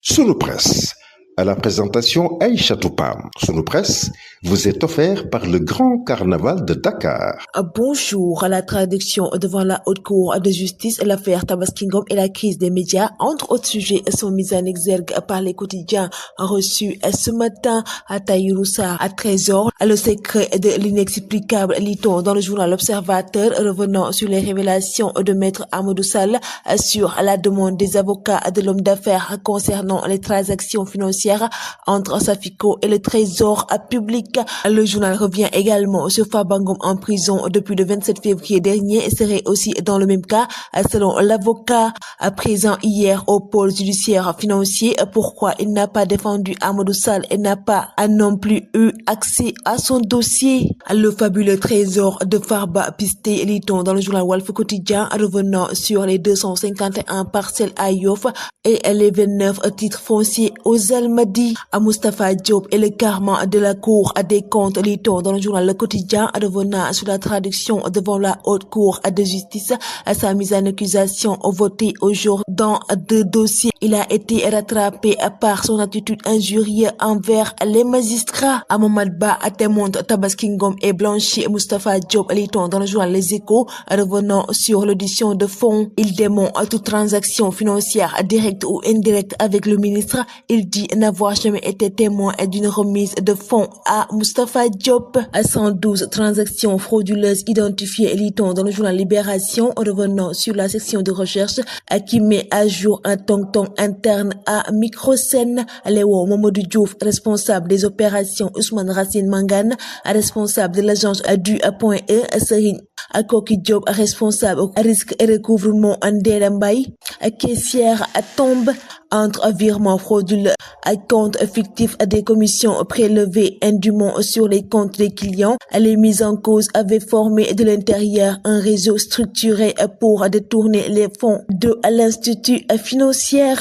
Sunu Presse, à la présentation Aïcha Toupam. Sunu Presse vous est offert par le Grand Carnaval de Dakar. Bonjour. À la traduction devant la Haute Cour de justice, l'affaire Tabaski Ngom et la crise des médias, entre autres sujets, sont mis en exergue par les quotidiens reçus ce matin à Taïroussa, à Trésor. Le secret de l'inexplicable, lit-on dans le journal L'Observateur, revenant sur les révélations de Maître Amadou Sall sur la demande des avocats de l'homme d'affaires concernant les transactions financières entre Safico et le Trésor public. Le journal revient également sur Farba Ngom en prison depuis le 27 février dernier et serait aussi dans le même cas selon l'avocat présent hier au pôle judiciaire financier. Pourquoi il n'a pas défendu Amadou Sall et n'a pas non plus eu accès à son dossier. Le fabuleux trésor de Farba pisté, lit-on dans le journal Walf Quotidien, revenant sur les 251 parcelles à Yoff et les 29 titres fonciers aux Almadies. À Moustapha Diop et le karma de la Cour des comptes, lit-on dans le journal Le Quotidien, revenant sur la traduction devant la Haute Cour de justice à sa mise en accusation votée aujourd'hui dans 2 dossiers. Il a été rattrapé par son attitude injurieuse envers les magistrats. À Momadba, témoin Tabaski Ngom et blanchi Moustapha Diop, lit-on dans le journal Les Échos, revenant sur l'audition de fonds. Il démontre toute transaction financière directe ou indirecte avec le ministre. Il dit n'avoir jamais été témoin d'une remise de fonds à Moustapha Diop. À 112 transactions frauduleuses identifiées, lit-on dans le journal Libération, revenant sur la section de recherche qui met à jour un tonton interne à Microsen. Léo Mamadou Diouf, responsable des opérations, Ousmane Racine Mangane, responsable de l'agence du Point E, Serine Koki Diop, responsable au risque et recouvrement Ndéla Mbaye, caissière tombe entre virements frauduleux à compte fictif des commissions prélevées indûment sur les comptes des clients. Les mises en cause avaient formé de l'intérieur un réseau structuré pour détourner les fonds de l'institut financier.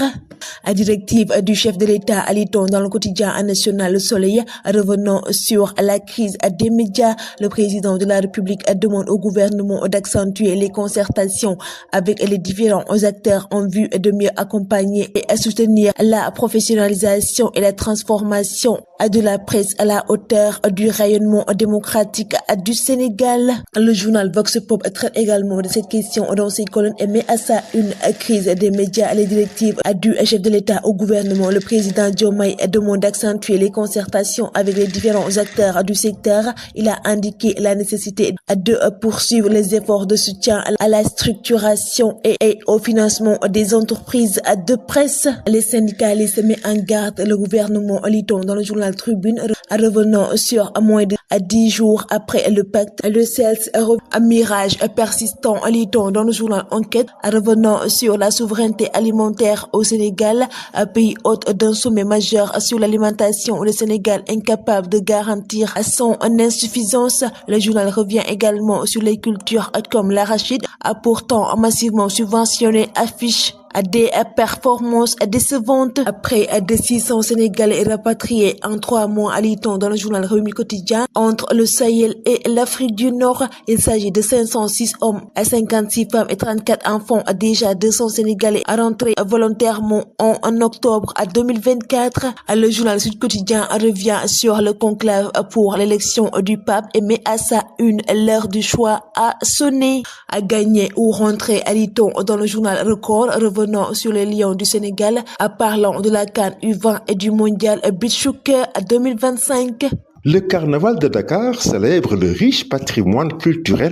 À directive du chef de l'État, lit-on dans le quotidien national Le Soleil, revenant sur la crise des médias, le président de la République demande au gouvernement d'accentuer les concertations avec les différents acteurs en vue de mieux accompagner et soutenir la professionnalisation et la transformation de la presse à la hauteur du rayonnement démocratique du Sénégal. Le journal Vox Pop traite également de cette question dans ses colonnes et met à ça une crise des médias. Les directives du chef de l'État au gouvernement, le président Diomaye demande d'accentuer les concertations avec les différents acteurs du secteur. Il a indiqué la nécessité de poursuivre les efforts de soutien à la structuration et au financement des entreprises de presse. Les syndicalistes mettent en garde le gouvernement, lit-on dans le journal Tribune, revenant sur moins de 10 jours après le pacte. Le CELS un mirage persistant, lit-on dans le journal Enquête, revenant sur la souveraineté alimentaire au Sénégal, pays hôte d'un sommet majeur sur l'alimentation. Le Sénégal incapable de garantir son insuffisance. Le journal revient également sur les cultures comme l'arachide, pourtant massivement subventionné, affiche des performances décevantes. Après de 600 Sénégalais rapatriés en 3 mois, lit-on dans le journal Rewmi Quotidien, entre le Sahel et l'Afrique du Nord, il s'agit de 506 hommes, 56 femmes et 34 enfants. Déjà 200 Sénégalais rentrés volontairement en octobre 2024. Le journal Sud Quotidien revient sur le conclave pour l'élection du pape et met à sa une l'heure du choix à sonner. À gagner ou rentrer, lit-on dans le journal Record, revenant sur les Lions du Sénégal, parlant de la CAN U20 et du mondial Beach Soccer 2025. Le Carnaval de Dakar célèbre le riche patrimoine culturel